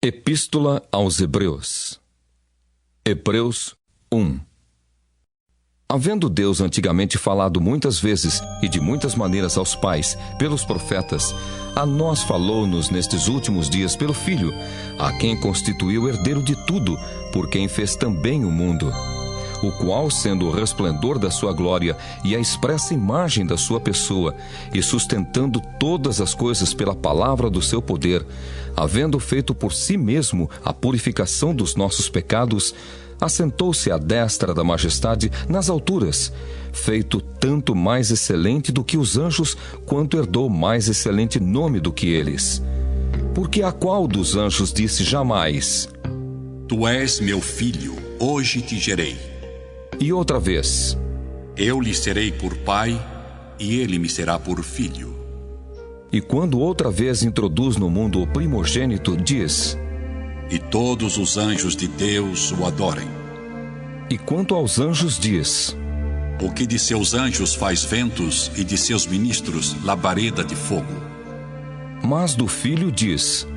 Epístola aos Hebreus. Hebreus 1. Havendo Deus antigamente falado muitas vezes e de muitas maneiras aos pais, pelos profetas, a nós falou-nos nestes últimos dias pelo Filho, a quem constituiu herdeiro de tudo, por quem fez também o mundo, o qual, sendo o resplendor da sua glória e a expressa imagem da sua pessoa, e sustentando todas as coisas pela palavra do seu poder, havendo feito por si mesmo a purificação dos nossos pecados, assentou-se à destra da majestade nas alturas, feito tanto mais excelente do que os anjos, quanto herdou mais excelente nome do que eles. Porque a qual dos anjos disse jamais: Tu és meu filho, hoje te gerei. E outra vez: Eu lhe serei por pai, e ele me será por filho. E quando outra vez introduz no mundo o primogênito, diz: E todos os anjos de Deus o adorem. E quanto aos anjos diz: O que de seus anjos faz ventos, e de seus ministros labareda de fogo. Mas do Filho diz: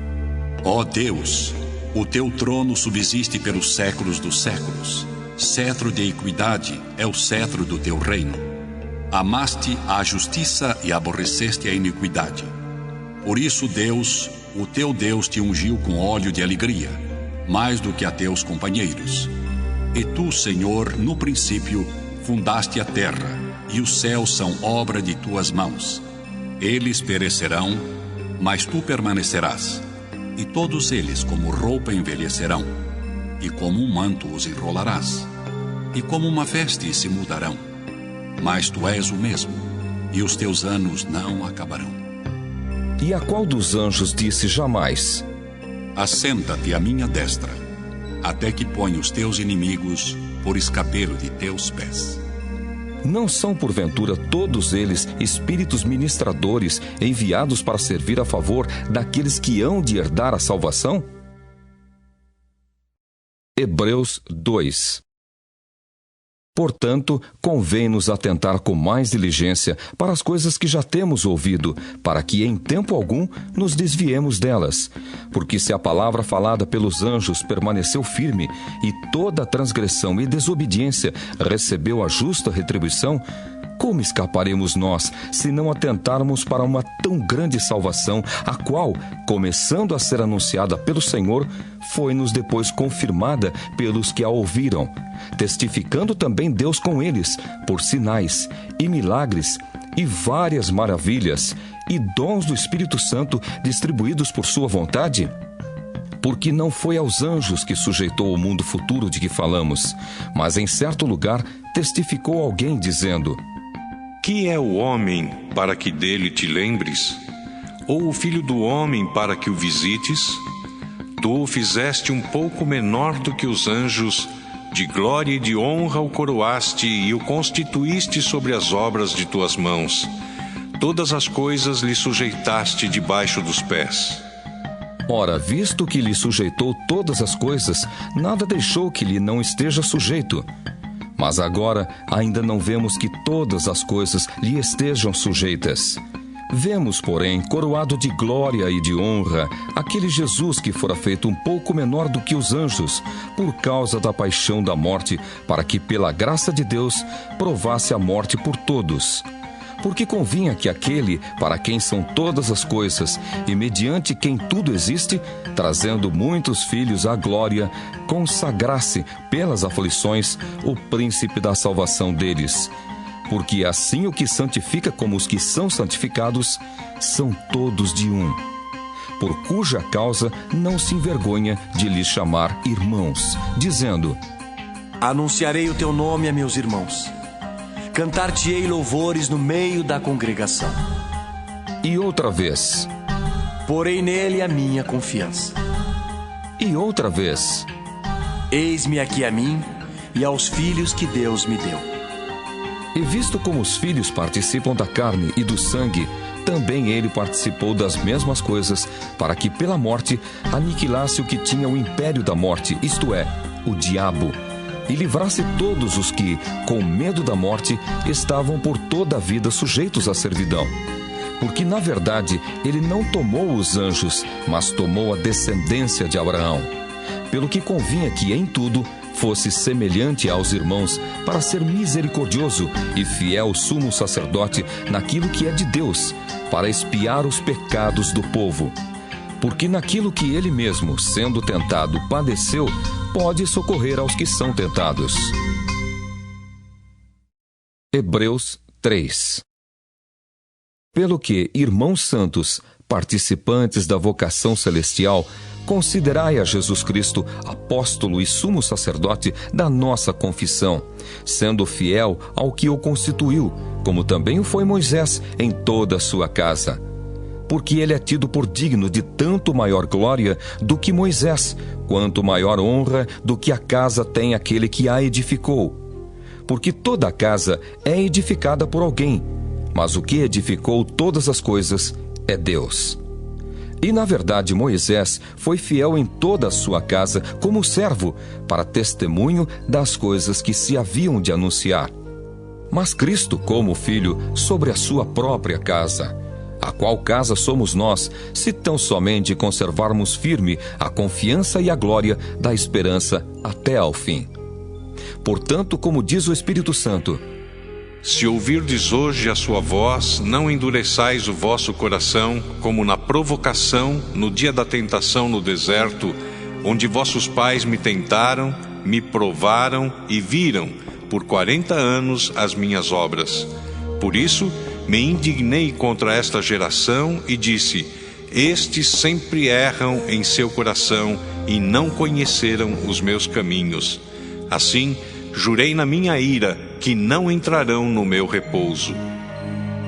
Ó Deus, o teu trono subsiste pelos séculos dos séculos. Cetro de equidade é o cetro do teu reino. Amaste a justiça e aborreceste a iniquidade. Por isso Deus, o teu Deus, te ungiu com óleo de alegria, mais do que a teus companheiros. E tu, Senhor, no princípio, fundaste a terra, e os céus são obra de tuas mãos. Eles perecerão, mas tu permanecerás, e todos eles como roupa envelhecerão, e como um manto os enrolarás, e como uma veste se mudarão. Mas tu és o mesmo, e os teus anos não acabarão. E a qual dos anjos disse jamais: Assenta-te à minha destra, até que ponha os teus inimigos por escabelo de teus pés. Não são porventura todos eles espíritos ministradores enviados para servir a favor daqueles que hão de herdar a salvação? Hebreus 2. Portanto, convém-nos atentar com mais diligência para as coisas que já temos ouvido, para que em tempo algum nos desviemos delas. Porque se a palavra falada pelos anjos permaneceu firme, e toda transgressão e desobediência recebeu a justa retribuição, como escaparemos nós, se não atentarmos para uma tão grande salvação, a qual, começando a ser anunciada pelo Senhor, foi-nos depois confirmada pelos que a ouviram, testificando também Deus com eles, por sinais e milagres e várias maravilhas e dons do Espírito Santo distribuídos por sua vontade? Porque não foi aos anjos que sujeitou o mundo futuro de que falamos, mas em certo lugar testificou alguém dizendo: Que é o homem para que dele te lembres? Ou o filho do homem para que o visites? Tu o fizeste um pouco menor do que os anjos, de glória e de honra o coroaste e o constituíste sobre as obras de tuas mãos. Todas as coisas lhe sujeitaste debaixo dos pés. Ora, visto que lhe sujeitou todas as coisas, nada deixou que lhe não esteja sujeito. Mas agora ainda não vemos que todas as coisas lhe estejam sujeitas. Vemos, porém, coroado de glória e de honra, aquele Jesus que fora feito um pouco menor do que os anjos, por causa da paixão da morte, para que, pela graça de Deus, provasse a morte por todos. Porque convinha que aquele, para quem são todas as coisas, e mediante quem tudo existe, trazendo muitos filhos à glória, consagrasse, pelas aflições, o príncipe da salvação deles. Porque assim o que santifica como os que são santificados, são todos de um. Por cuja causa não se envergonha de lhes chamar irmãos, dizendo: Anunciarei o teu nome a meus irmãos. Cantar-te-ei louvores no meio da congregação. E outra vez: Porei nele a minha confiança. E outra vez: Eis-me aqui a mim e aos filhos que Deus me deu. E visto como os filhos participam da carne e do sangue, também ele participou das mesmas coisas, para que pela morte aniquilasse o que tinha o império da morte, isto é, o diabo, e livrasse todos os que, com medo da morte, estavam por toda a vida sujeitos à servidão. Porque, na verdade, ele não tomou os anjos, mas tomou a descendência de Abraão. Pelo que convinha que, em tudo, fosse semelhante aos irmãos, para ser misericordioso e fiel sumo sacerdote naquilo que é de Deus, para expiar os pecados do povo. Porque naquilo que ele mesmo, sendo tentado, padeceu, pode socorrer aos que são tentados. Hebreus 3. Pelo que, irmãos santos, participantes da vocação celestial, considerai a Jesus Cristo, apóstolo e sumo sacerdote da nossa confissão, sendo fiel ao que o constituiu, como também o foi Moisés em toda a sua casa. Porque ele é tido por digno de tanto maior glória do que Moisés, quanto maior honra do que a casa tem aquele que a edificou. Porque toda a casa é edificada por alguém, mas o que edificou todas as coisas é Deus. E, na verdade, Moisés foi fiel em toda a sua casa como servo, para testemunho das coisas que se haviam de anunciar. Mas Cristo como filho sobre a sua própria casa, a qual casa somos nós, se tão somente conservarmos firme a confiança e a glória da esperança até ao fim. Portanto, como diz o Espírito Santo: Se ouvirdes hoje a sua voz, não endureçais o vosso coração, como na provocação, no dia da tentação no deserto, onde vossos pais me tentaram, me provaram e viram, por 40 anos, as minhas obras. Por isso, me indignei contra esta geração e disse: Estes sempre erram em seu coração e não conheceram os meus caminhos. Assim, jurei na minha ira que não entrarão no meu repouso.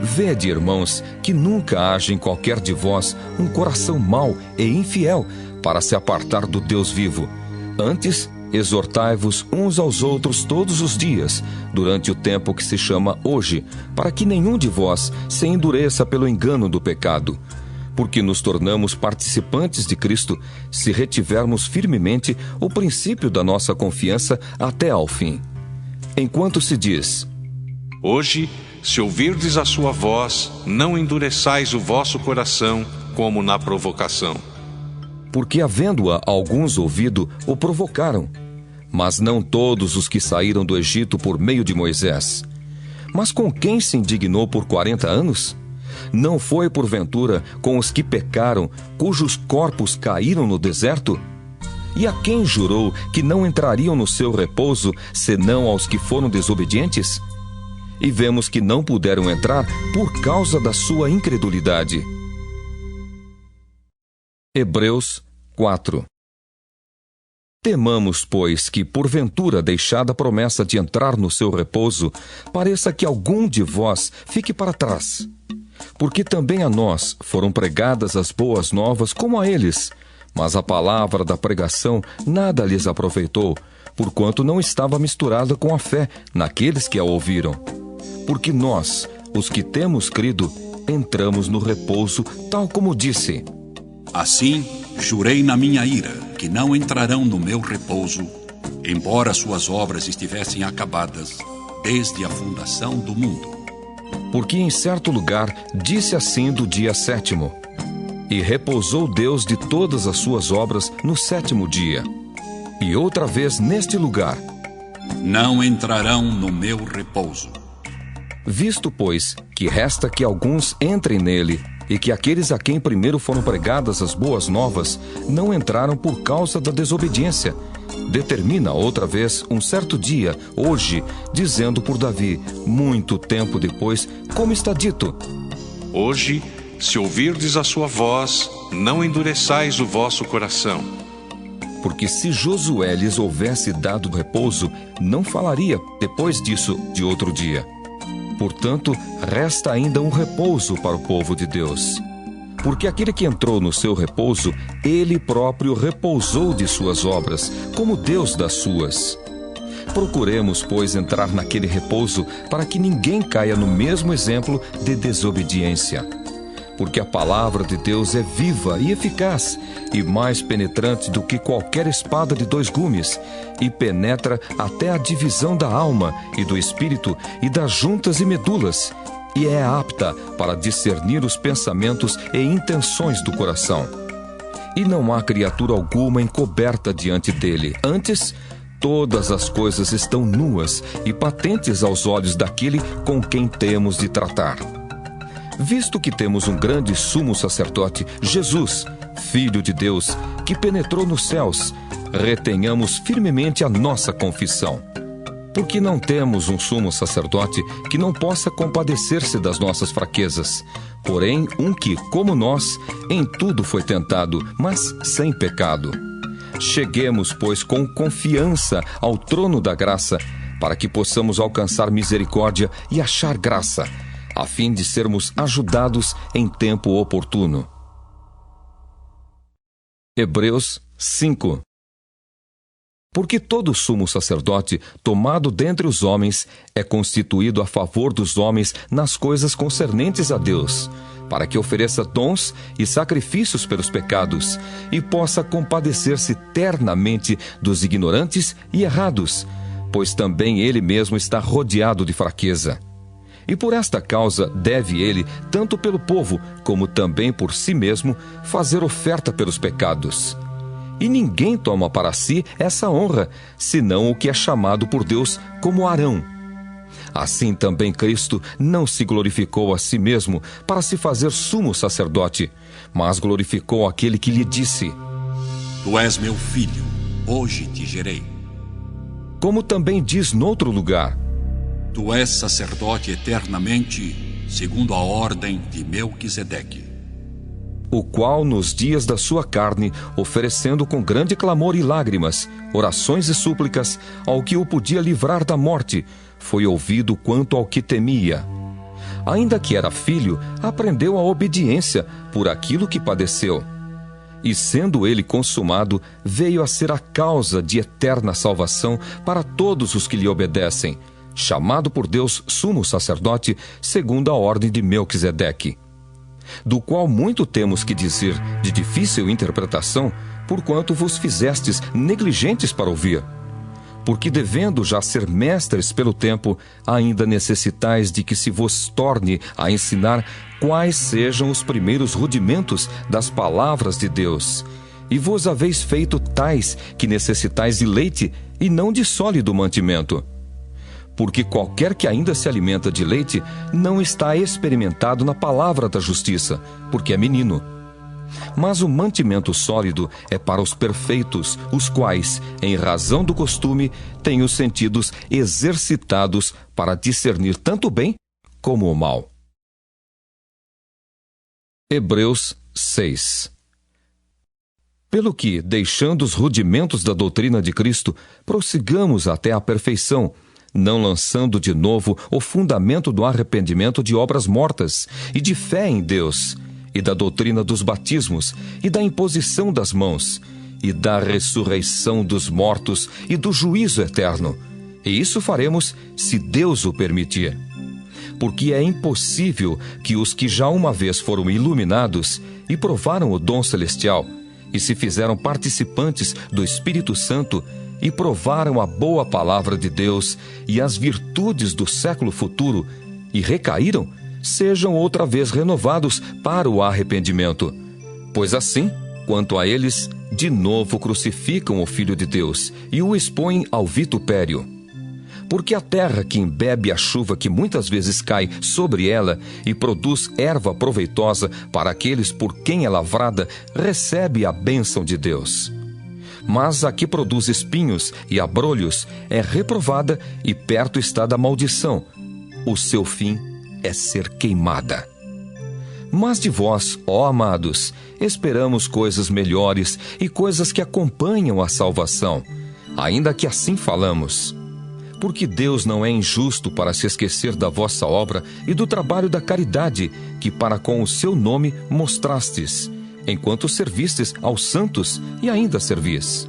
Vede, irmãos, que nunca haja em qualquer de vós um coração mau e infiel para se apartar do Deus vivo. Antes, exortai-vos uns aos outros todos os dias, durante o tempo que se chama hoje, para que nenhum de vós se endureça pelo engano do pecado. Porque nos tornamos participantes de Cristo, se retivermos firmemente o princípio da nossa confiança até ao fim. Enquanto se diz: Hoje, se ouvirdes a sua voz, não endureçais o vosso coração, como na provocação. Porque, havendo-a alguns ouvido, o provocaram. Mas não todos os que saíram do Egito por meio de Moisés. Mas com quem se indignou por 40 anos? Não foi, porventura, com os que pecaram, cujos corpos caíram no deserto? E a quem jurou que não entrariam no seu repouso, senão aos que foram desobedientes? E vemos que não puderam entrar por causa da sua incredulidade. Hebreus 4. Temamos, pois, que, porventura, deixada a promessa de entrar no seu repouso, pareça que algum de vós fique para trás. Porque também a nós foram pregadas as boas novas como a eles, mas a palavra da pregação nada lhes aproveitou, porquanto não estava misturada com a fé naqueles que a ouviram. Porque nós, os que temos crido, entramos no repouso, tal como disse: Assim, jurei na minha ira que não entrarão no meu repouso, embora suas obras estivessem acabadas desde a fundação do mundo. Porque em certo lugar disse assim do dia 7º: E repousou Deus de todas as suas obras no 7º dia. E outra vez neste lugar: Não entrarão no meu repouso. Visto, pois, que resta que alguns entrem nele, e que aqueles a quem primeiro foram pregadas as boas novas não entraram por causa da desobediência, determina outra vez um certo dia, hoje, dizendo por Davi, muito tempo depois, como está dito: Hoje, se ouvirdes a sua voz, não endureçais o vosso coração. Porque se Josué lhes houvesse dado repouso, não falaria, depois disso, de outro dia. Portanto, resta ainda um repouso para o povo de Deus. Porque aquele que entrou no seu repouso, ele próprio repousou de suas obras, como Deus das suas. Procuremos, pois, entrar naquele repouso, para que ninguém caia no mesmo exemplo de desobediência. Porque a palavra de Deus é viva e eficaz, e mais penetrante do que qualquer espada de 2 gumes, e penetra até a divisão da alma e do espírito e das juntas e medulas, e é apta para discernir os pensamentos e intenções do coração. E não há criatura alguma encoberta diante dele. Antes, todas as coisas estão nuas e patentes aos olhos daquele com quem temos de tratar. Visto que temos um grande sumo sacerdote, Jesus, Filho de Deus, que penetrou nos céus, retenhamos firmemente a nossa confissão. Porque não temos um sumo sacerdote que não possa compadecer-se das nossas fraquezas, porém um que, como nós, em tudo foi tentado, mas sem pecado. Cheguemos, pois, com confiança ao trono da graça, para que possamos alcançar misericórdia e achar graça, a fim de sermos ajudados em tempo oportuno. Hebreus 5. Porque todo sumo sacerdote, tomado dentre os homens, é constituído a favor dos homens nas coisas concernentes a Deus, para que ofereça dons e sacrifícios pelos pecados, e possa compadecer-se ternamente dos ignorantes e errados, pois também ele mesmo está rodeado de fraqueza. E por esta causa deve ele, tanto pelo povo, como também por si mesmo, fazer oferta pelos pecados. E ninguém toma para si essa honra, senão o que é chamado por Deus como Arão. Assim também Cristo não se glorificou a si mesmo para se fazer sumo sacerdote, mas glorificou aquele que lhe disse: Tu és meu filho, hoje te gerei. Como também diz noutro lugar: Tu és sacerdote eternamente, segundo a ordem de Melquisedeque. O qual, nos dias da sua carne, oferecendo com grande clamor e lágrimas, orações e súplicas, ao que o podia livrar da morte, foi ouvido quanto ao que temia. Ainda que era filho, aprendeu a obediência por aquilo que padeceu. E sendo ele consumado, veio a ser a causa de eterna salvação para todos os que lhe obedecem, chamado por Deus sumo sacerdote, segundo a ordem de Melquisedeque. Do qual muito temos que dizer de difícil interpretação, porquanto vos fizestes negligentes para ouvir. Porque devendo já ser mestres pelo tempo, ainda necessitais de que se vos torne a ensinar quais sejam os primeiros rudimentos das palavras de Deus. E vos haveis feito tais que necessitais de leite e não de sólido mantimento. Porque qualquer que ainda se alimenta de leite não está experimentado na palavra da justiça, porque é menino. Mas o mantimento sólido é para os perfeitos, os quais, em razão do costume, têm os sentidos exercitados para discernir tanto o bem como o mal. Hebreus 6. Pelo que, deixando os rudimentos da doutrina de Cristo, prossigamos até a perfeição, não lançando de novo o fundamento do arrependimento de obras mortas, e de fé em Deus, e da doutrina dos batismos, e da imposição das mãos, e da ressurreição dos mortos, e do juízo eterno. E isso faremos, se Deus o permitir. Porque é impossível que os que já uma vez foram iluminados e provaram o dom celestial, e se fizeram participantes do Espírito Santo, e provaram a boa palavra de Deus e as virtudes do século futuro, e recaíram, sejam outra vez renovados para o arrependimento. Pois assim, quanto a eles, de novo crucificam o Filho de Deus e o expõem ao vitupério. Porque a terra que embebe a chuva que muitas vezes cai sobre ela e produz erva proveitosa para aqueles por quem é lavrada, recebe a bênção de Deus. Mas a que produz espinhos e abrolhos é reprovada e perto está da maldição. O seu fim é ser queimada. Mas de vós, ó amados, esperamos coisas melhores e coisas que acompanham a salvação, ainda que assim falamos. Porque Deus não é injusto para se esquecer da vossa obra e do trabalho da caridade que para com o seu nome mostrastes, enquanto servistes aos santos e ainda servis.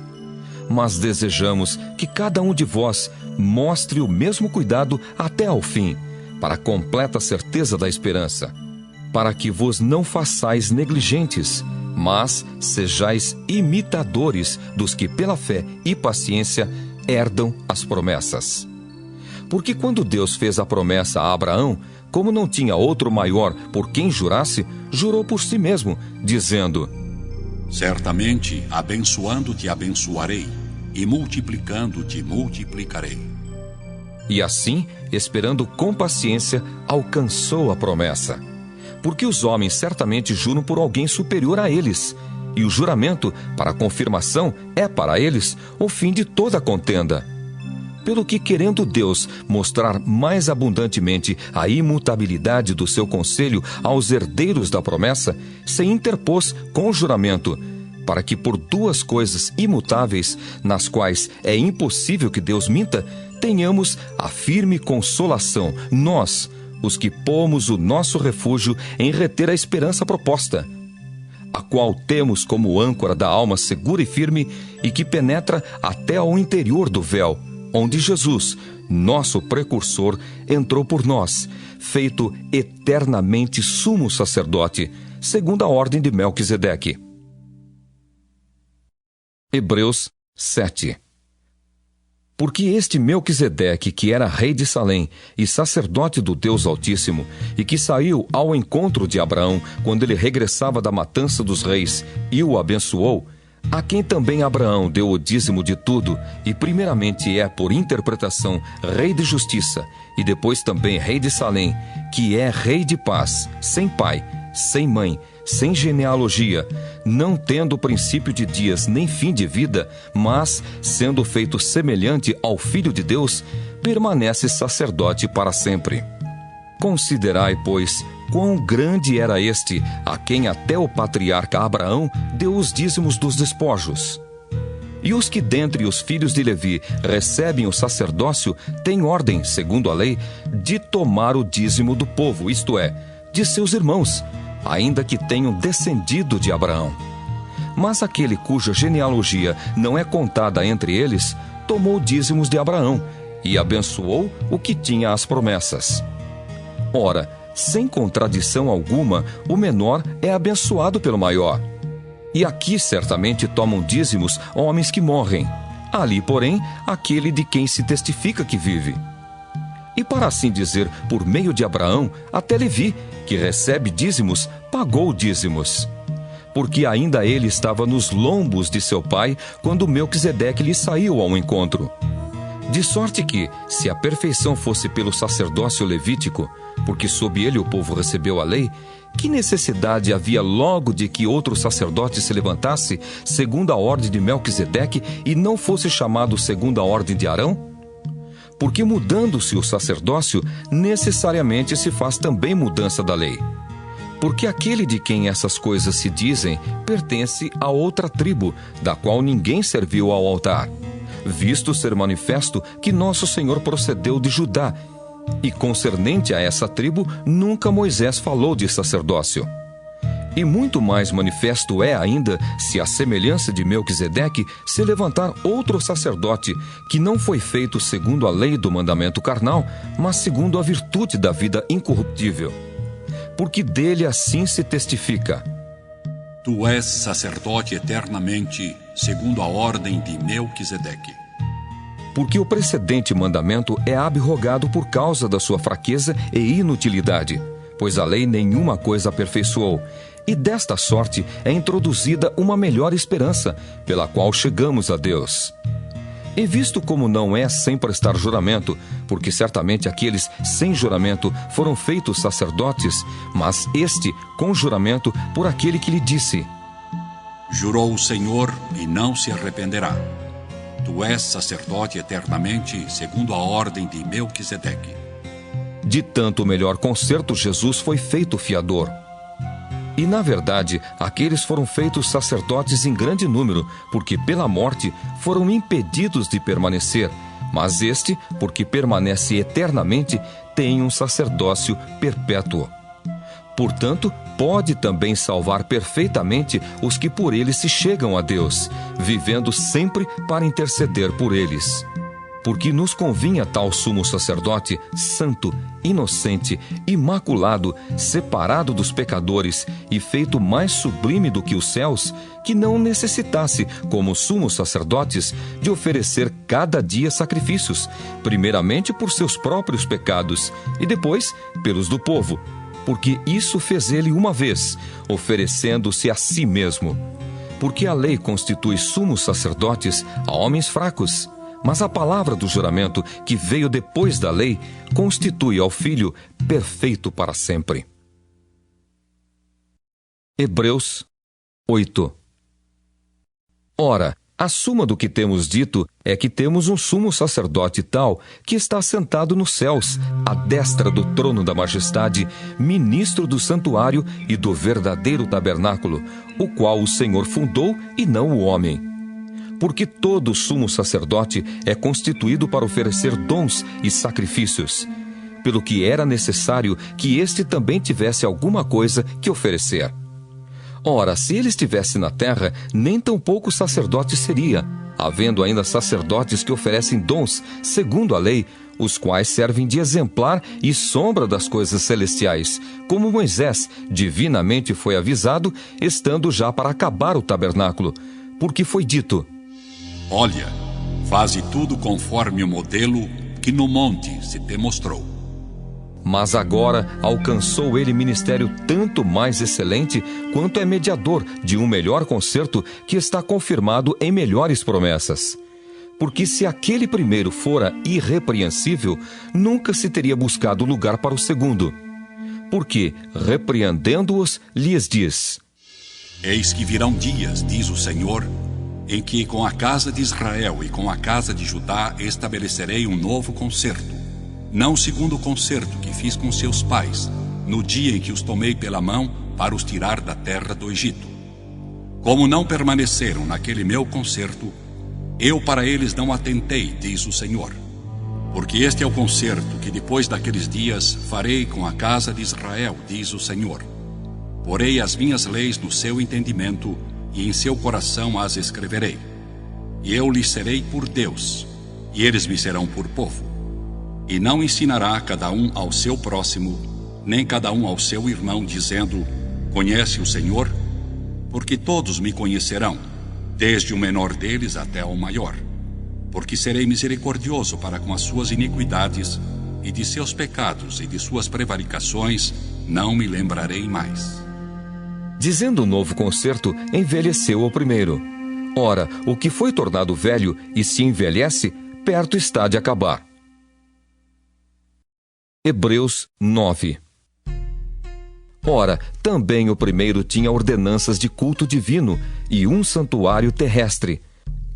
Mas desejamos que cada um de vós mostre o mesmo cuidado até ao fim, para a completa certeza da esperança, para que vos não façais negligentes, mas sejais imitadores dos que pela fé e paciência herdam as promessas. Porque quando Deus fez a promessa a Abraão, como não tinha outro maior por quem jurasse, jurou por si mesmo, dizendo: Certamente, abençoando-te abençoarei, e multiplicando-te multiplicarei. E assim, esperando com paciência, alcançou a promessa. Porque os homens certamente juram por alguém superior a eles, e o juramento, para a confirmação, é para eles o fim de toda contenda. Pelo que, querendo Deus mostrar mais abundantemente a imutabilidade do seu conselho aos herdeiros da promessa, se interpôs com o juramento, para que por duas coisas imutáveis, nas quais é impossível que Deus minta, tenhamos a firme consolação, nós, os que pomos o nosso refúgio em reter a esperança proposta, a qual temos como âncora da alma segura e firme e que penetra até ao interior do véu, onde Jesus, nosso precursor, entrou por nós, feito eternamente sumo sacerdote, segundo a ordem de Melquisedeque. Hebreus 7. Porque este Melquisedeque, que era rei de Salém e sacerdote do Deus Altíssimo, e que saiu ao encontro de Abraão quando ele regressava da matança dos reis e o abençoou, a quem também Abraão deu o dízimo de tudo, e primeiramente é, por interpretação, rei de justiça, e depois também rei de Salém, que é rei de paz, sem pai, sem mãe, sem genealogia, não tendo princípio de dias nem fim de vida, mas, sendo feito semelhante ao Filho de Deus, permanece sacerdote para sempre. Considerai, pois, quão grande era este, a quem até o patriarca Abraão deu os dízimos dos despojos. E os que dentre os filhos de Levi recebem o sacerdócio têm ordem, segundo a lei, de tomar o dízimo do povo, isto é, de seus irmãos, ainda que tenham descendido de Abraão. Mas aquele cuja genealogia não é contada entre eles, tomou dízimos de Abraão e abençoou o que tinha as promessas. Ora, sem contradição alguma, o menor é abençoado pelo maior. E aqui certamente tomam dízimos homens que morrem. Ali, porém, aquele de quem se testifica que vive. E para assim dizer, por meio de Abraão, até Levi, que recebe dízimos, pagou dízimos. Porque ainda ele estava nos lombos de seu pai, quando Melquisedeque lhe saiu ao encontro. De sorte que, se a perfeição fosse pelo sacerdócio levítico, porque sob ele o povo recebeu a lei, que necessidade havia logo de que outro sacerdote se levantasse, segundo a ordem de Melquisedeque, e não fosse chamado segundo a ordem de Arão? Porque mudando-se o sacerdócio, necessariamente se faz também mudança da lei. Porque aquele de quem essas coisas se dizem pertence a outra tribo, da qual ninguém serviu ao altar, visto ser manifesto que nosso Senhor procedeu de Judá, e concernente a essa tribo, nunca Moisés falou de sacerdócio. E muito mais manifesto é ainda, se a semelhança de Melquisedeque se levantar outro sacerdote, que não foi feito segundo a lei do mandamento carnal, mas segundo a virtude da vida incorruptível. Porque dele assim se testifica: Tu és sacerdote eternamente, segundo a ordem de Melquisedeque. Porque o precedente mandamento é abrogado por causa da sua fraqueza e inutilidade, pois a lei nenhuma coisa aperfeiçoou, e desta sorte é introduzida uma melhor esperança, pela qual chegamos a Deus. E visto como não é sem prestar juramento, porque certamente aqueles sem juramento foram feitos sacerdotes, mas este com juramento por aquele que lhe disse: Jurou o Senhor e não se arrependerá. Tu és sacerdote eternamente, segundo a ordem de Melquisedeque. De tanto melhor concerto, Jesus foi feito fiador. E, na verdade, aqueles foram feitos sacerdotes em grande número, porque pela morte foram impedidos de permanecer, mas este, porque permanece eternamente, tem um sacerdócio perpétuo. Portanto, pode também salvar perfeitamente os que por ele se chegam a Deus, vivendo sempre para interceder por eles. porque nos convinha tal sumo sacerdote, santo, inocente, imaculado, separado dos pecadores e feito mais sublime do que os céus, que não necessitasse, como sumos sacerdotes, de oferecer cada dia sacrifícios, primeiramente por seus próprios pecados e depois pelos do povo, porque isso fez ele uma vez, oferecendo-se a si mesmo. Porque a lei constitui sumos sacerdotes a homens fracos, mas a palavra do juramento, que veio depois da lei, constitui ao Filho perfeito para sempre. Hebreus 8. Ora, a suma do que temos dito é que temos um sumo sacerdote tal que está sentado nos céus, à destra do trono da majestade, ministro do santuário e do verdadeiro tabernáculo, o qual o Senhor fundou e não o homem. Porque todo sumo sacerdote é constituído para oferecer dons e sacrifícios, pelo que era necessário que este também tivesse alguma coisa que oferecer. Ora, se ele estivesse na terra, nem tampouco sacerdote seria, havendo ainda sacerdotes que oferecem dons, segundo a lei, os quais servem de exemplar e sombra das coisas celestiais, como Moisés divinamente foi avisado, estando já para acabar o tabernáculo, porque foi dito: Olha, faze tudo conforme o modelo que no monte se te mostrou. Mas agora alcançou ele ministério tanto mais excelente, quanto é mediador de um melhor concerto que está confirmado em melhores promessas. Porque se aquele primeiro fora irrepreensível, nunca se teria buscado lugar para o segundo. Porque, repreendendo-os, lhes diz: Eis que virão dias, diz o Senhor, em que com a casa de Israel e com a casa de Judá estabelecerei um novo concerto, não segundo o concerto que fiz com seus pais, no dia em que os tomei pela mão para os tirar da terra do Egito. Como não permaneceram naquele meu concerto, eu para eles não atentei, diz o Senhor. Porque este é o concerto que depois daqueles dias farei com a casa de Israel, diz o Senhor. Porei as minhas leis no seu entendimento e em seu coração as escreverei. E eu lhes serei por Deus, e eles me serão por povo. E não ensinará cada um ao seu próximo, nem cada um ao seu irmão, dizendo: Conhece o Senhor? Porque todos me conhecerão, desde o menor deles até o maior. Porque serei misericordioso para com as suas iniquidades, e de seus pecados e de suas prevaricações não me lembrarei mais. Dizendo o novo concerto, envelheceu o primeiro. Ora, o que foi tornado velho e se envelhece, perto está de acabar. Hebreus 9. Ora, também o primeiro tinha ordenanças de culto divino e um santuário terrestre,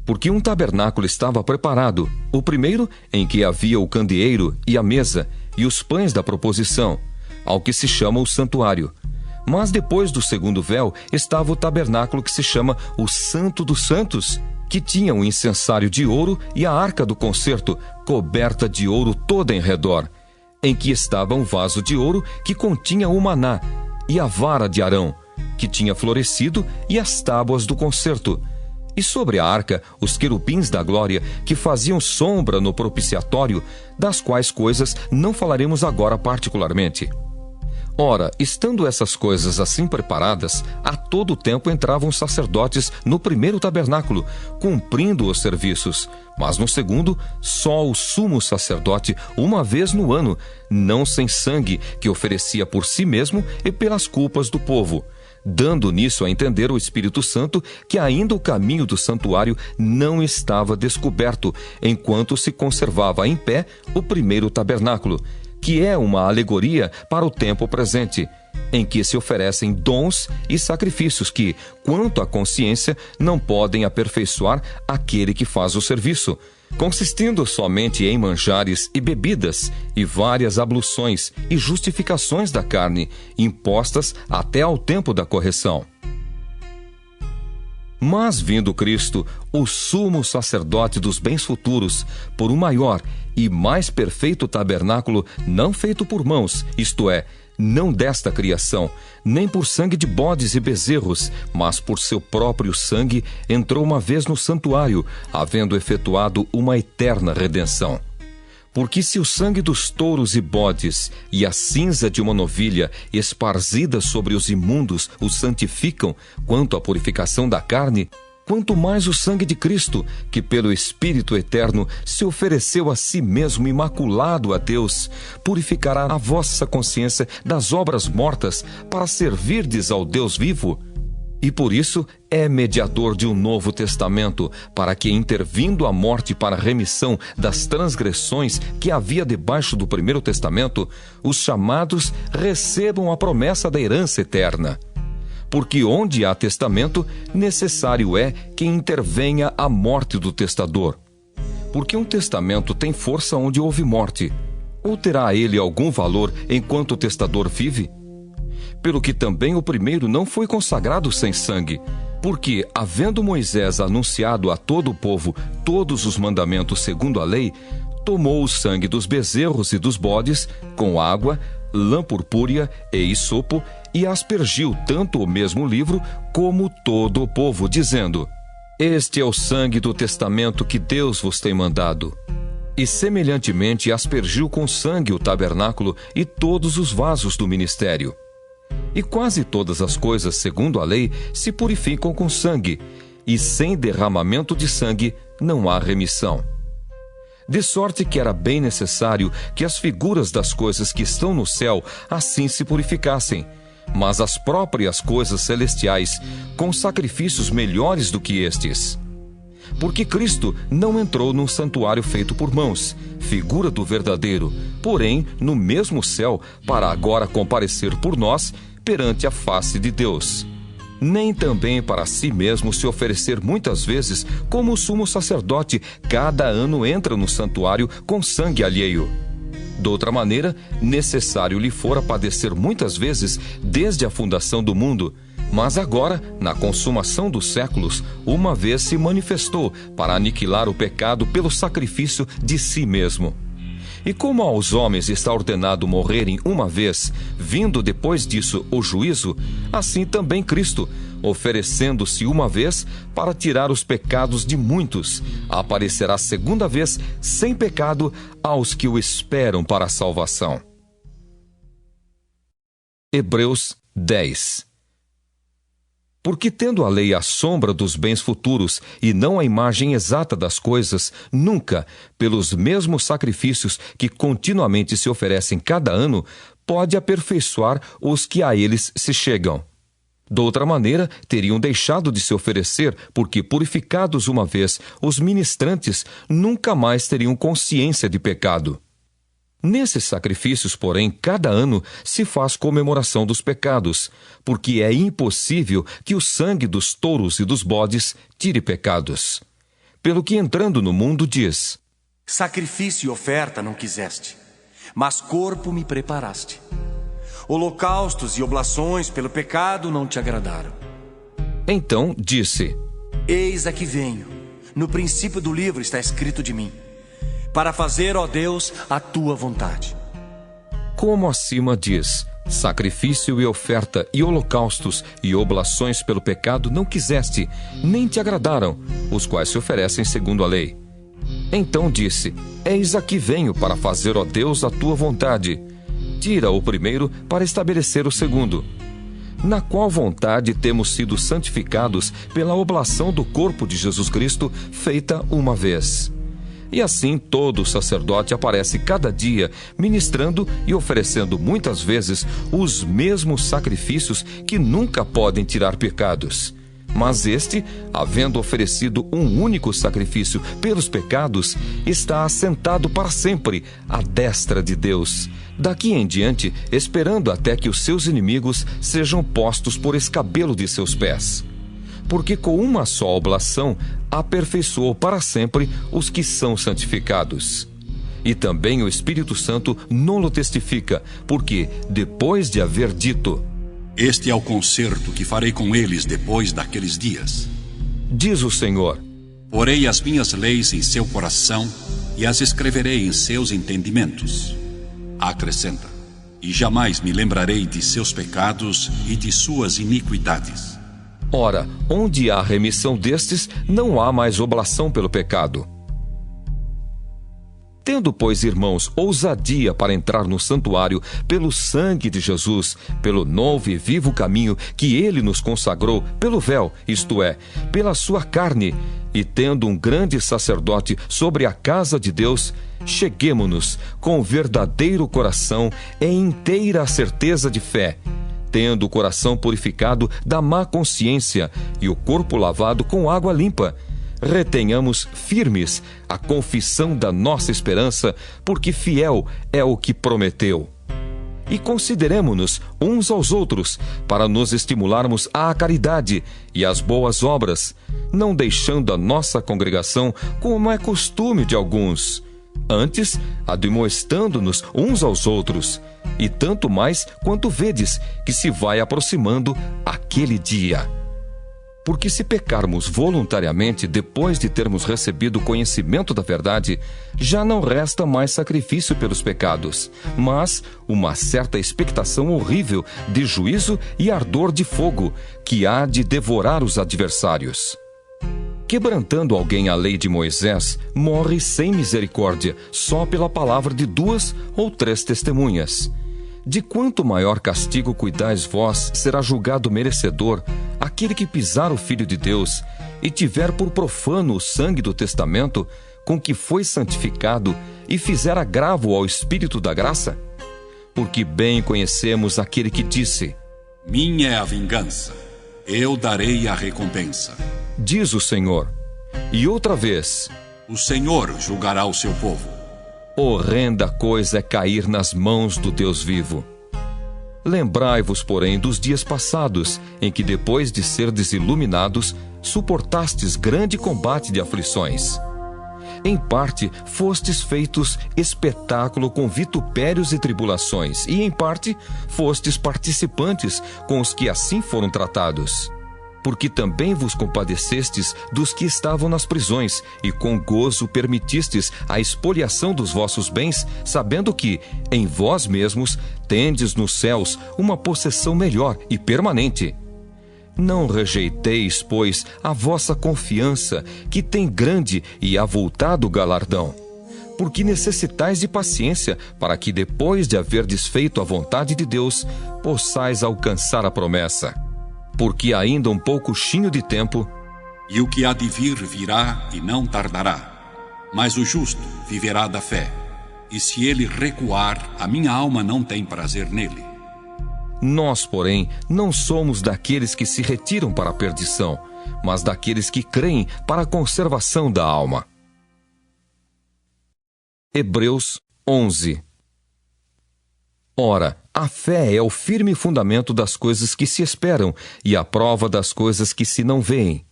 porque um tabernáculo estava preparado, o primeiro em que havia o candeeiro e a mesa e os pães da proposição, ao que se chama o santuário. Mas depois do segundo véu estava o tabernáculo que se chama o Santo dos Santos, que tinha um incensário de ouro e a arca do concerto, coberta de ouro toda em redor, em que estava um vaso de ouro que continha o maná, e a vara de Arão, que tinha florescido, e as tábuas do concerto. E sobre a arca, os querubins da glória, que faziam sombra no propiciatório, das quais coisas não falaremos agora particularmente. Ora, estando essas coisas assim preparadas, a todo tempo entravam sacerdotes no primeiro tabernáculo, cumprindo os serviços, mas no segundo, só o sumo sacerdote, uma vez no ano, não sem sangue, que oferecia por si mesmo e pelas culpas do povo, dando nisso a entender o Espírito Santo que ainda o caminho do santuário não estava descoberto, enquanto se conservava em pé o primeiro tabernáculo, que é uma alegoria para o tempo presente, em que se oferecem dons e sacrifícios que, quanto à consciência, não podem aperfeiçoar aquele que faz o serviço, consistindo somente em manjares e bebidas, e várias abluções e justificações da carne, impostas até ao tempo da correção. Mas, vindo Cristo, o sumo sacerdote dos bens futuros, por um maior e mais perfeito tabernáculo, não feito por mãos, isto é, não desta criação, nem por sangue de bodes e bezerros, mas por seu próprio sangue, entrou uma vez no santuário, havendo efetuado uma eterna redenção. Porque se o sangue dos touros e bodes e a cinza de uma novilha esparzida sobre os imundos os santificam quanto à purificação da carne, quanto mais o sangue de Cristo, que pelo Espírito Eterno se ofereceu a si mesmo imaculado a Deus, purificará a vossa consciência das obras mortas para servirdes ao Deus vivo. E por isso é mediador de um novo testamento, para que, intervindo a morte para a remissão das transgressões que havia debaixo do primeiro testamento, os chamados recebam a promessa da herança eterna. Porque onde há testamento, necessário é que intervenha a morte do testador. Porque um testamento tem força onde houve morte. Ou terá ele algum valor enquanto o testador vive? Pelo que também o primeiro não foi consagrado sem sangue. Porque, havendo Moisés anunciado a todo o povo todos os mandamentos segundo a lei, tomou o sangue dos bezerros e dos bodes, com água, lã purpúrea e hisopo, e aspergiu tanto o mesmo livro como todo o povo, dizendo: Este é o sangue do testamento que Deus vos tem mandado. E semelhantemente aspergiu com sangue o tabernáculo e todos os vasos do ministério. E quase todas as coisas, segundo a lei, se purificam com sangue, e sem derramamento de sangue não há remissão. De sorte que era bem necessário que as figuras das coisas que estão no céu assim se purificassem, mas as próprias coisas celestiais com sacrifícios melhores do que estes. Porque Cristo não entrou num santuário feito por mãos, figura do verdadeiro, porém no mesmo céu, para agora comparecer por nós perante a face de Deus. Nem também para si mesmo se oferecer muitas vezes, como o sumo sacerdote cada ano entra no santuário com sangue alheio. Doutra maneira, necessário lhe fora padecer muitas vezes desde a fundação do mundo, mas agora, na consumação dos séculos, uma vez se manifestou para aniquilar o pecado pelo sacrifício de si mesmo. E como aos homens está ordenado morrerem uma vez, vindo depois disso o juízo, assim também Cristo, oferecendo-se uma vez para tirar os pecados de muitos, aparecerá segunda vez sem pecado aos que o esperam para a salvação. Hebreus 10. Porque tendo a lei a sombra dos bens futuros e não a imagem exata das coisas, nunca, pelos mesmos sacrifícios que continuamente se oferecem cada ano, pode aperfeiçoar os que a eles se chegam. Doutra maneira, teriam deixado de se oferecer, porque, purificados uma vez, os ministrantes nunca mais teriam consciência de pecado. Nesses sacrifícios, porém, cada ano se faz comemoração dos pecados, porque é impossível que o sangue dos touros e dos bodes tire pecados. Pelo que, entrando no mundo, diz: Sacrifício e oferta não quiseste, mas corpo me preparaste. Holocaustos e oblações pelo pecado não te agradaram. Então disse: Eis aqui venho. No princípio do livro está escrito de mim, para fazer, ó Deus, a tua vontade. Como acima diz: sacrifício e oferta e holocaustos e oblações pelo pecado não quiseste, nem te agradaram, os quais se oferecem segundo a lei. Então disse: Eis aqui venho para fazer, ó Deus, a tua vontade. Tira o primeiro para estabelecer o segundo. Na qual vontade temos sido santificados pela oblação do corpo de Jesus Cristo, feita uma vez. E assim todo sacerdote aparece cada dia, ministrando e oferecendo muitas vezes os mesmos sacrifícios que nunca podem tirar pecados. Mas este, havendo oferecido um único sacrifício pelos pecados, está assentado para sempre à destra de Deus, daqui em diante esperando até que os seus inimigos sejam postos por escabelo de seus pés. Porque com uma só oblação aperfeiçoou para sempre os que são santificados. E também o Espírito Santo não-lo testifica, porque, depois de haver dito: Este é o concerto que farei com eles depois daqueles dias, diz o Senhor: Porei as minhas leis em seu coração e as escreverei em seus entendimentos. Acrescenta: e jamais me lembrarei de seus pecados e de suas iniquidades. Ora, onde há remissão destes, não há mais oblação pelo pecado. Tendo, pois, irmãos, ousadia para entrar no santuário pelo sangue de Jesus, pelo novo e vivo caminho que ele nos consagrou, pelo véu, isto é, pela sua carne, e tendo um grande sacerdote sobre a casa de Deus, cheguemo-nos com verdadeiro coração e inteira certeza de fé, tendo o coração purificado da má consciência e o corpo lavado com água limpa. Retenhamos firmes a confissão da nossa esperança, porque fiel é o que prometeu. E consideremo-nos uns aos outros, para nos estimularmos à caridade e às boas obras, não deixando a nossa congregação como é costume de alguns, antes admoestando-nos uns aos outros, e tanto mais quanto vedes que se vai aproximando aquele dia. Porque se pecarmos voluntariamente depois de termos recebido o conhecimento da verdade, já não resta mais sacrifício pelos pecados, mas uma certa expectação horrível de juízo e ardor de fogo, que há de devorar os adversários. Quebrantando alguém a lei de Moisés, morre sem misericórdia, só pela palavra de 2 ou 3 testemunhas. De quanto maior castigo cuidais vós, será julgado merecedor aquele que pisar o Filho de Deus e tiver por profano o sangue do testamento com que foi santificado e fizer agravo ao Espírito da graça? Porque bem conhecemos aquele que disse: Minha é a vingança, eu darei a recompensa. Diz o Senhor. E outra vez: O Senhor julgará o seu povo. Horrenda coisa é cair nas mãos do Deus vivo. Lembrai-vos, porém, dos dias passados, em que, depois de serdes iluminados, suportastes grande combate de aflições. Em parte, fostes feitos espetáculo com vitupérios e tribulações, e em parte, fostes participantes com os que assim foram tratados. Porque também vos compadecestes dos que estavam nas prisões, e com gozo permitistes a expoliação dos vossos bens, sabendo que, em vós mesmos, tendes nos céus uma possessão melhor e permanente. Não rejeiteis, pois, a vossa confiança, que tem grande e avultado galardão. Porque necessitais de paciência, para que, depois de haverdes feito a vontade de Deus, possais alcançar a promessa. Porque ainda um poucochinho de tempo, e o que há de vir virá e não tardará. Mas o justo viverá da fé, e se ele recuar, a minha alma não tem prazer nele. Nós, porém, não somos daqueles que se retiram para a perdição, mas daqueles que creem para a conservação da alma. Hebreus 11. Ora, a fé é o firme fundamento das coisas que se esperam e a prova das coisas que se não veem.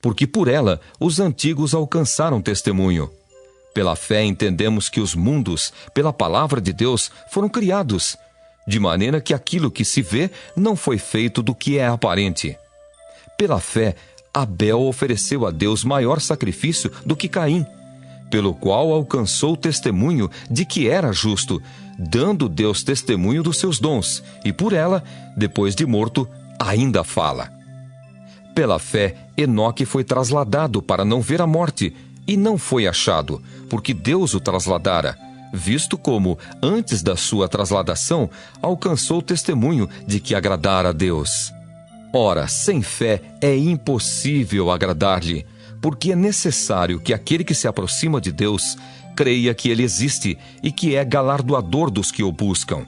Porque por ela os antigos alcançaram testemunho. Pela fé entendemos que os mundos, pela palavra de Deus, foram criados, de maneira que aquilo que se vê não foi feito do que é aparente. Pela fé, Abel ofereceu a Deus maior sacrifício do que Caim, pelo qual alcançou testemunho de que era justo, dando Deus testemunho dos seus dons, e por ela, depois de morto, ainda fala. Pela fé, Enoque foi trasladado para não ver a morte, e não foi achado, porque Deus o trasladara, visto como, antes da sua trasladação, alcançou testemunho de que agradara a Deus. Ora, sem fé é impossível agradar-lhe, porque é necessário que aquele que se aproxima de Deus creia que ele existe e que é galardoador dos que o buscam.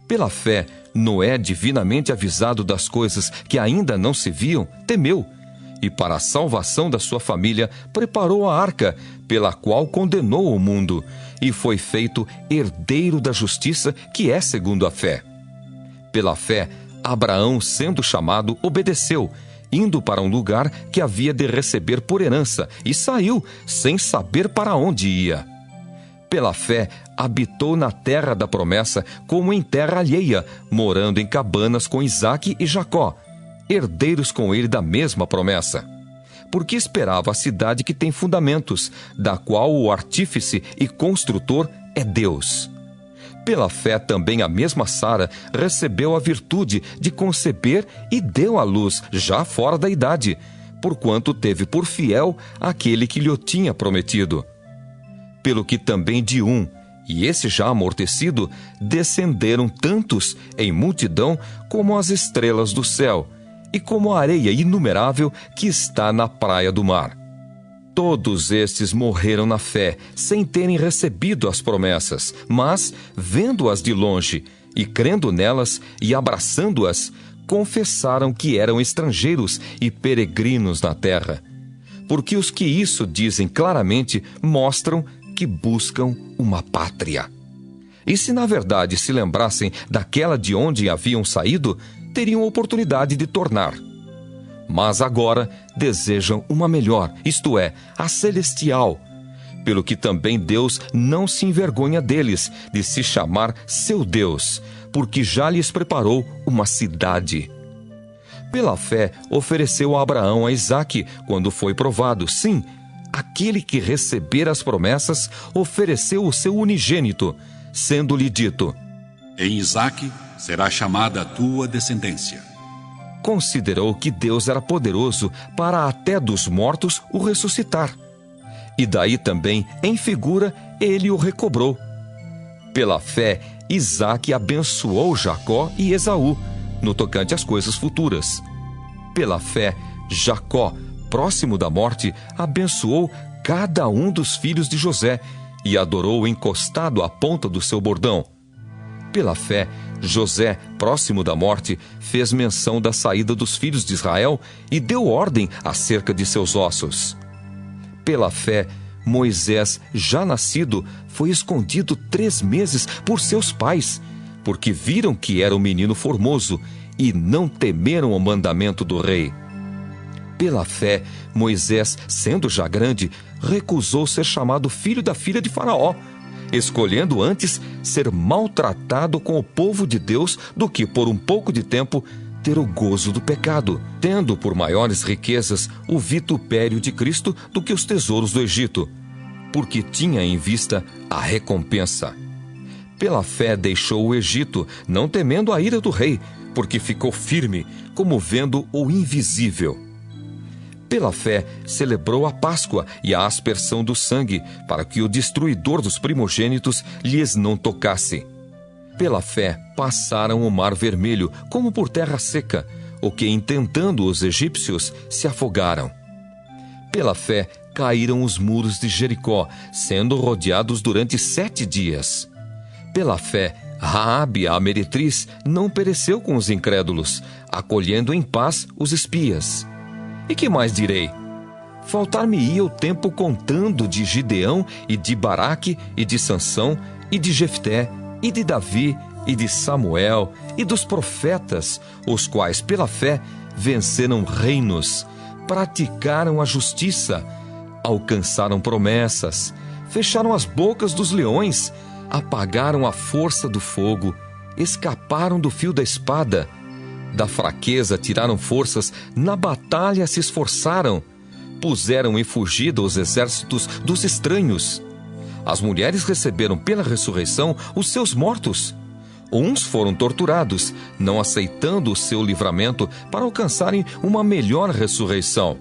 Pela fé, Noé, divinamente avisado das coisas que ainda não se viam, temeu, e para a salvação da sua família preparou a arca, pela qual condenou o mundo, e foi feito herdeiro da justiça, que é segundo a fé. Pela fé, Abraão, sendo chamado, obedeceu, indo para um lugar que havia de receber por herança, e saiu, sem saber para onde ia. Pela fé, habitou na terra da promessa, como em terra alheia, morando em cabanas com Isaque e Jacó, herdeiros com ele da mesma promessa. Porque esperava a cidade que tem fundamentos, da qual o artífice e construtor é Deus. Pela fé também a mesma Sara recebeu a virtude de conceber e deu à luz já fora da idade, porquanto teve por fiel aquele que lhe tinha prometido. Pelo que também de um, e esse já amortecido, descenderam tantos em multidão como as estrelas do céu, e como a areia inumerável que está na praia do mar. Todos estes morreram na fé, sem terem recebido as promessas, mas, vendo-as de longe, e crendo nelas, e abraçando-as, confessaram que eram estrangeiros e peregrinos na terra. Porque os que isso dizem claramente mostram que buscam uma pátria. E se na verdade se lembrassem daquela de onde haviam saído, teriam oportunidade de tornar. Mas agora desejam uma melhor, isto é, a celestial, pelo que também Deus não se envergonha deles, de se chamar seu Deus, porque já lhes preparou uma cidade. Pela fé ofereceu a Abraão a Isaque, quando foi provado. Sim, aquele que recebera as promessas ofereceu o seu unigênito, sendo-lhe dito: em Isaque será chamada a tua descendência. Considerou que Deus era poderoso para até dos mortos o ressuscitar. E daí também, em figura, ele o recobrou. Pela fé, Isaque abençoou Jacó e Esaú, no tocante às coisas futuras. Pela fé, Jacó, próximo da morte, abençoou cada um dos filhos de José e adorou encostado à ponta do seu bordão. Pela fé, José, próximo da morte, fez menção da saída dos filhos de Israel e deu ordem acerca de seus ossos. Pela fé, Moisés, já nascido, foi escondido 3 meses por seus pais, porque viram que era um menino formoso e não temeram o mandamento do rei. Pela fé, Moisés, sendo já grande, recusou ser chamado filho da filha de Faraó, escolhendo antes ser maltratado com o povo de Deus do que por um pouco de tempo ter o gozo do pecado, tendo por maiores riquezas o vitupério de Cristo do que os tesouros do Egito, porque tinha em vista a recompensa. Pela fé deixou o Egito, não temendo a ira do rei, porque ficou firme, como vendo o invisível. Pela fé, celebrou a Páscoa e a aspersão do sangue, para que o destruidor dos primogênitos lhes não tocasse. Pela fé, passaram o mar vermelho, como por terra seca, o que, intentando os egípcios, se afogaram. Pela fé, caíram os muros de Jericó, sendo rodeados durante 7 dias. Pela fé, Raabe, a meretriz, não pereceu com os incrédulos, acolhendo em paz os espias. E que mais direi? Faltar-me-ia o tempo contando de Gideão e de Baraque e de Sansão e de Jefté e de Davi e de Samuel e dos profetas, os quais pela fé venceram reinos, praticaram a justiça, alcançaram promessas, fecharam as bocas dos leões, apagaram a força do fogo, escaparam do fio da espada. Da fraqueza tiraram forças, na batalha se esforçaram, puseram em fugida os exércitos dos estranhos. As mulheres receberam pela ressurreição os seus mortos. Uns foram torturados, não aceitando o seu livramento para alcançarem uma melhor ressurreição.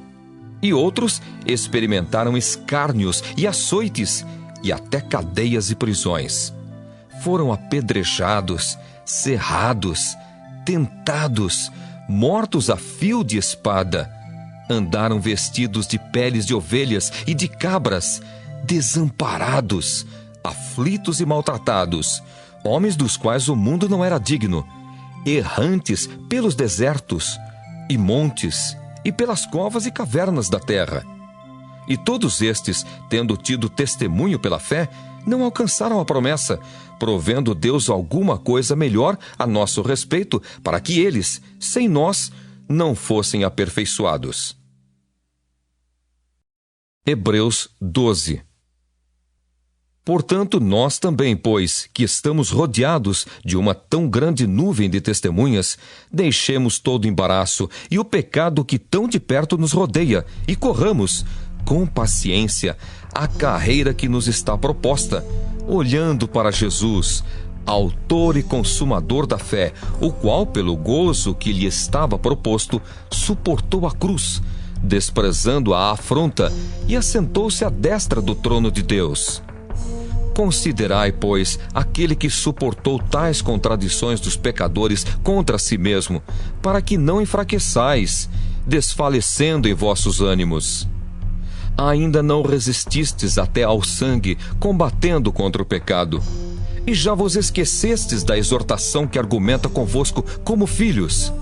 E outros experimentaram escárnios e açoites, e até cadeias e prisões. Foram apedrejados, cerrados, tentados, mortos a fio de espada. Andaram vestidos de peles de ovelhas e de cabras, desamparados, aflitos e maltratados, homens dos quais o mundo não era digno, errantes pelos desertos e montes e pelas covas e cavernas da terra. E todos estes, tendo tido testemunho pela fé, não alcançaram a promessa, provendo Deus alguma coisa melhor a nosso respeito, para que eles, sem nós, não fossem aperfeiçoados. Hebreus 12. Portanto, nós também, pois, que estamos rodeados de uma tão grande nuvem de testemunhas, deixemos todo o embaraço e o pecado que tão de perto nos rodeia, e corramos, com paciência, a carreira que nos está proposta, olhando para Jesus, autor e consumador da fé, o qual, pelo gozo que lhe estava proposto, suportou a cruz, desprezando a afronta, e assentou-se à destra do trono de Deus. Considerai, pois, aquele que suportou tais contradições dos pecadores contra si mesmo, para que não enfraqueçais, desfalecendo em vossos ânimos. Ainda não resististes até ao sangue, combatendo contra o pecado, e já vos esquecestes da exortação que argumenta convosco como filhos.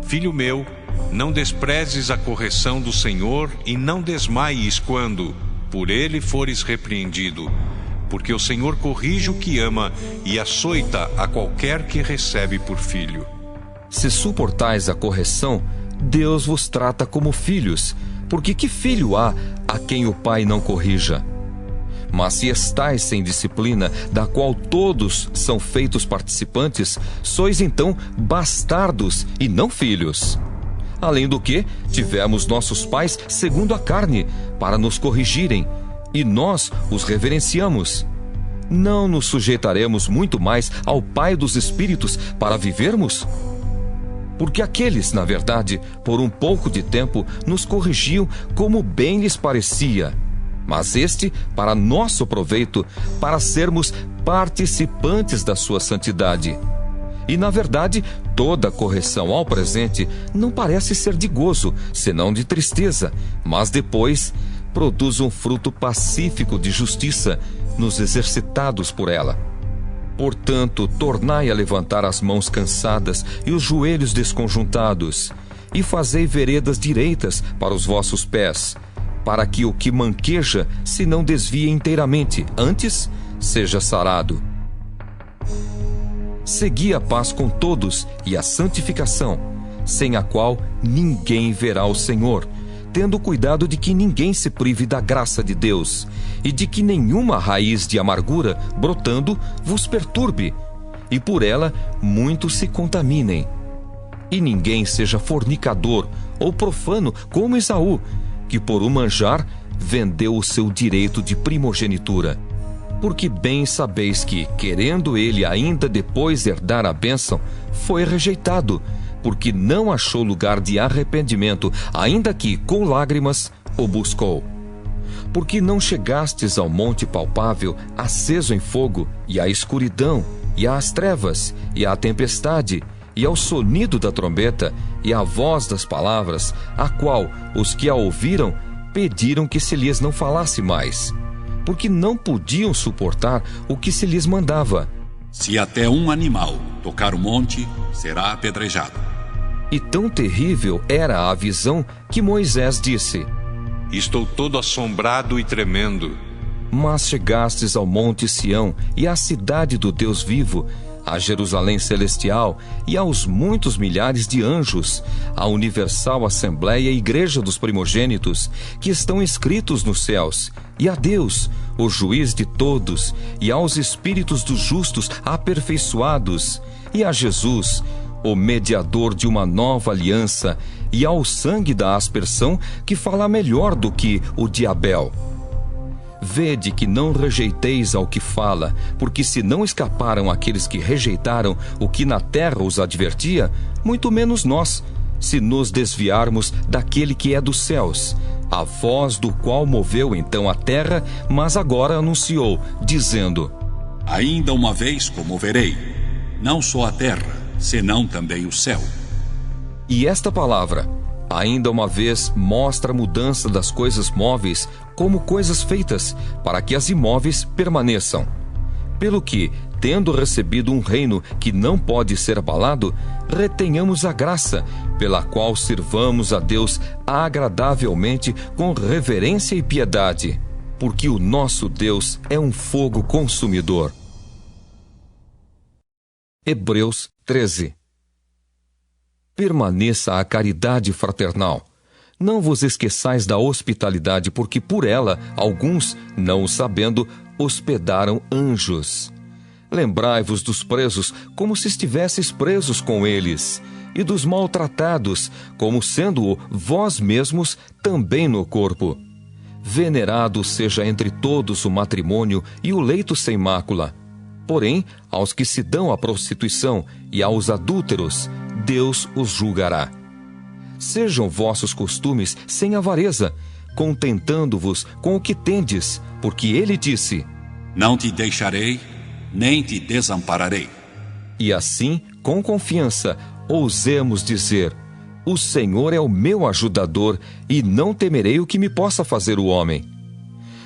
Filho meu, não desprezes a correção do Senhor e não desmaies quando, por ele, fores repreendido, porque o Senhor corrige o que ama e açoita a qualquer que recebe por filho. Se suportais a correção, Deus vos trata como filhos, porque que filho há a quem o pai não corrija? Mas se estais sem disciplina, da qual todos são feitos participantes, sois então bastardos e não filhos. Além do que, tivemos nossos pais segundo a carne, para nos corrigirem, e nós os reverenciamos. Não nos sujeitaremos muito mais ao Pai dos Espíritos para vivermos? Porque aqueles, na verdade, por um pouco de tempo, nos corrigiam como bem lhes parecia, mas este para nosso proveito, para sermos participantes da sua santidade. E, na verdade, toda correção ao presente não parece ser de gozo, senão de tristeza, mas depois produz um fruto pacífico de justiça nos exercitados por ela. Portanto, tornai a levantar as mãos cansadas e os joelhos desconjuntados, e fazei veredas direitas para os vossos pés, para que o que manqueja se não desvie inteiramente, antes seja sarado. Segui a paz com todos e a santificação, sem a qual ninguém verá o Senhor, tendo cuidado de que ninguém se prive da graça de Deus, e de que nenhuma raiz de amargura, brotando, vos perturbe, e por ela muitos se contaminem. E ninguém seja fornicador ou profano como Esaú, que por um manjar vendeu o seu direito de primogenitura. Porque bem sabeis que, querendo ele ainda depois herdar a bênção, foi rejeitado, porque não achou lugar de arrependimento, ainda que, com lágrimas, o buscou. Porque não chegastes ao monte palpável, aceso em fogo, e à escuridão, e às trevas, e à tempestade, e ao sonido da trombeta, e à voz das palavras, a qual os que a ouviram pediram que se lhes não falasse mais, porque não podiam suportar o que se lhes mandava. Se até um animal tocar o monte, será apedrejado. E tão terrível era a visão que Moisés disse: Estou todo assombrado e tremendo. Mas chegastes ao monte Sião e à cidade do Deus vivo, a Jerusalém celestial e aos muitos milhares de anjos, à universal assembleia e igreja dos primogênitos, que estão escritos nos céus, e a Deus, o juiz de todos, e aos espíritos dos justos aperfeiçoados, e a Jesus, o mediador de uma nova aliança, e ao sangue da aspersão, que fala melhor do que o de Abel. Vede que não rejeiteis ao que fala, porque se não escaparam aqueles que rejeitaram o que na terra os advertia, muito menos nós, se nos desviarmos daquele que é dos céus, a voz do qual moveu então a terra, mas agora anunciou, dizendo: Ainda uma vez comoverei, não só a terra, senão também o céu. E esta palavra, ainda uma vez, mostra a mudança das coisas móveis como coisas feitas, para que as imóveis permaneçam. Pelo que, tendo recebido um reino que não pode ser abalado, retenhamos a graça, pela qual sirvamos a Deus agradavelmente com reverência e piedade, porque o nosso Deus é um fogo consumidor. Hebreus 13. Permaneça a caridade fraternal. Não vos esqueçais da hospitalidade, porque por ela, alguns, não o sabendo, hospedaram anjos. Lembrai-vos dos presos, como se estivesseis presos com eles, e dos maltratados, como sendo-o vós mesmos também no corpo. Venerado seja entre todos o matrimônio e o leito sem mácula. Porém, aos que se dão à prostituição e aos adúlteros, Deus os julgará. Sejam vossos costumes sem avareza, contentando-vos com o que tendes, porque ele disse: Não te deixarei, nem te desampararei. E assim, com confiança, ousemos dizer: o Senhor é o meu ajudador, e não temerei o que me possa fazer o homem.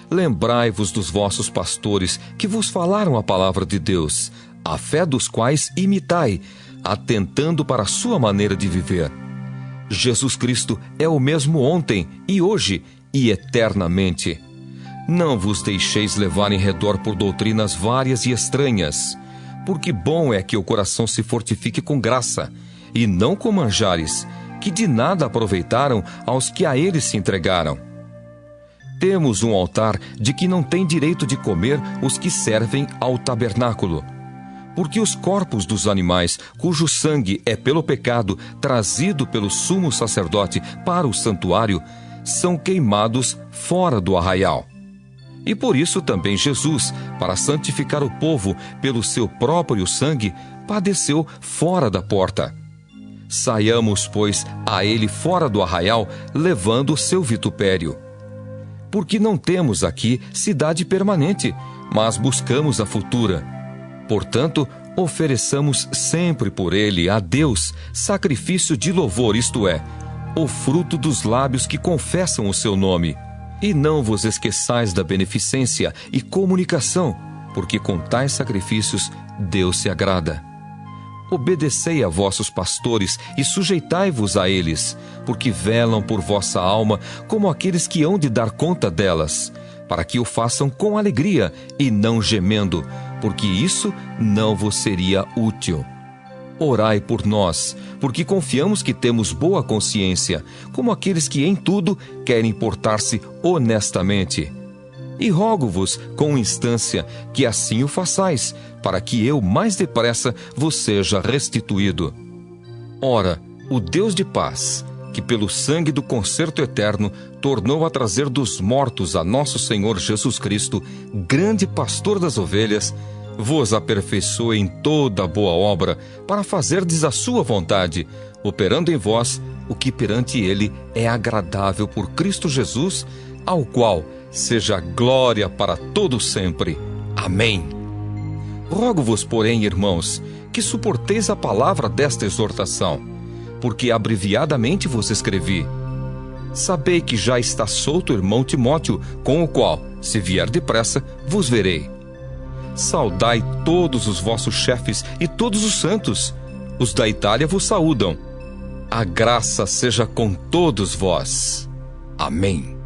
Lembrai-vos dos vossos pastores, que vos falaram a palavra de Deus, a fé dos quais imitai, atentando para a sua maneira de viver. Jesus Cristo é o mesmo ontem, e hoje, e eternamente. Não vos deixeis levar em redor por doutrinas várias e estranhas, porque bom é que o coração se fortifique com graça, e não com manjares, que de nada aproveitaram aos que a eles se entregaram. Temos um altar de que não tem direito de comer os que servem ao tabernáculo, porque os corpos dos animais, cujo sangue é pelo pecado trazido pelo sumo sacerdote para o santuário, são queimados fora do arraial. E por isso também Jesus, para santificar o povo pelo seu próprio sangue, padeceu fora da porta. Saiamos, pois, a ele fora do arraial, levando o seu vitupério. Porque não temos aqui cidade permanente, mas buscamos a futura. Portanto, ofereçamos sempre por ele a Deus sacrifício de louvor, isto é, o fruto dos lábios que confessam o seu nome. E não vos esqueçais da beneficência e comunicação, porque com tais sacrifícios Deus se agrada. Obedecei a vossos pastores e sujeitai-vos a eles, porque velam por vossa alma como aqueles que hão de dar conta delas, para que o façam com alegria e não gemendo, porque isso não vos seria útil. Orai por nós, porque confiamos que temos boa consciência, como aqueles que em tudo querem portar-se honestamente. E rogo-vos com instância que assim o façais, para que eu mais depressa vos seja restituído. Ora, o Deus de paz, que pelo sangue do concerto eterno tornou a trazer dos mortos a nosso Senhor Jesus Cristo, grande pastor das ovelhas, vos aperfeiçoe em toda boa obra, para fazerdes a sua vontade, operando em vós o que perante ele é agradável por Cristo Jesus, ao qual seja glória para todo sempre. Amém. Rogo-vos, porém, irmãos, que suporteis a palavra desta exortação, porque abreviadamente vos escrevi. Sabei que já está solto o irmão Timóteo, com o qual, se vier depressa, vos verei. Saudai todos os vossos chefes e todos os santos. Os da Itália vos saúdam. A graça seja com todos vós. Amém.